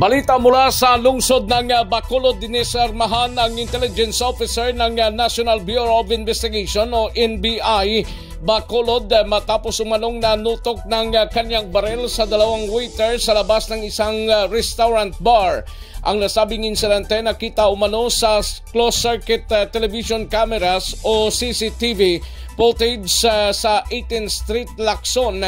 Balita mula sa lungsod ng Bacolod, dinisarmahan ang intelligence officer ng National Bureau of Investigation o NBI Bacolod matapos umanong nanutok ng kanyang baril sa dalawang waiter sa labas ng isang restaurant bar. Ang nasabing insidente nakita umano sa closed-circuit television cameras o CCTV footage sa 18th Street, Lacson,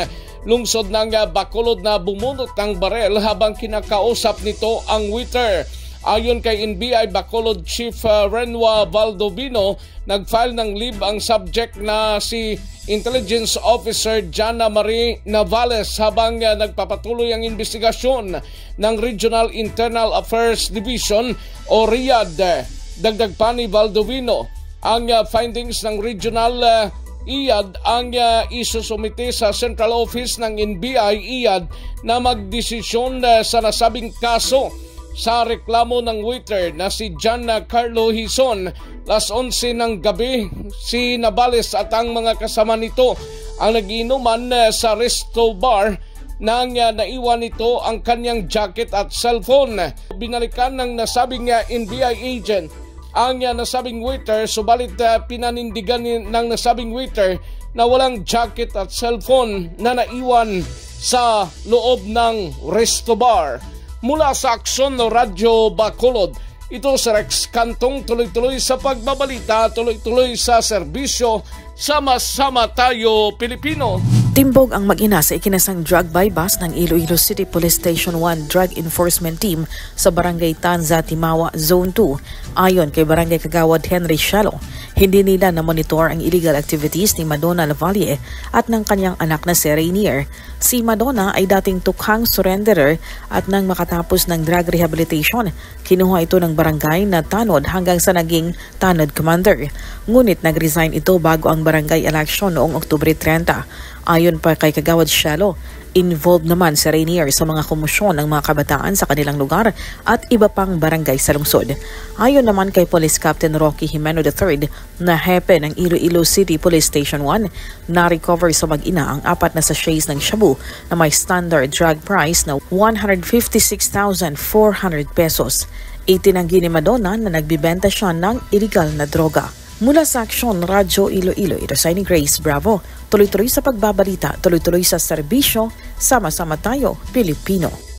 lungsod ng Bacolod na bumunot ng barel habang kinakausap nito ang waiter. Ayon kay NBI Bacolod Chief Renwa Valdovino, nag-file ng leave ang subject na si Intelligence Officer Jana Marie Navales habang nagpapatuloy ang investigasyon ng Regional Internal Affairs Division o RIAD. Dagdag pa ni Valdovino, ang findings ng Regional IAD ang isusumite sa Central Office ng NBI IAD na magdesisyon sa nasabing kaso sa reklamo ng waiter na si John Carlo Hison. Las 11 ng gabi, si Navales at ang mga kasama nito ang nagiinuman sa resto bar nang naiwan nito ang kanyang jacket at cellphone. Binalikan ng nasabing NBI agent ang nasabing waiter, subalit pinanindigan ng nasabing waiter na walang jacket at cellphone na naiwan sa loob ng resto bar. Mula sa Aksyon Radyo Bacolod, ito si Rex Cantong, tuloy-tuloy sa pagbabalita, tuloy-tuloy sa serbisyo, sama-sama tayo Pilipino. Timbog ang mag-ina sa ikinasang drug buy-bust ng Iloilo City Police Station 1 Drug Enforcement Team sa Barangay Tanza, Timawa, Zone 2. Ayon kay Barangay Kagawad Henry Shalo, hindi nila na-monitor ang illegal activities ni Madonna Lavalle at ng kanyang anak na si Rainier. Si Madonna ay dating tukhang surrenderer at nang makatapos ng drug rehabilitation, kinuha ito ng barangay na tanod hanggang sa naging tanod commander. Ngunit nag-resign ito bago ang barangay election noong Oktubre 30. Ayon pa kay Kagawad Shalo, involved naman si Rainier sa mga komosyon ng mga kabataan sa kanilang lugar at iba pang barangay sa lungsod. Ayon naman kay Police Captain Rocky Jimeno III na hepe ng Iloilo City Police Station 1, na-recover sa mag-ina ang 4 na sachets ng shabu na may standard drug price na 156,400 pesos. Itinanggi ni Madonna na nagbibenta siya ng illegal na droga. Mula sa Aksyon Radyo Iloilo, ito sa ni Grace Bravo. Tuloy-tuloy sa pagbabalita, tuloy-tuloy sa serbisyo, sama-sama tayo Pilipino.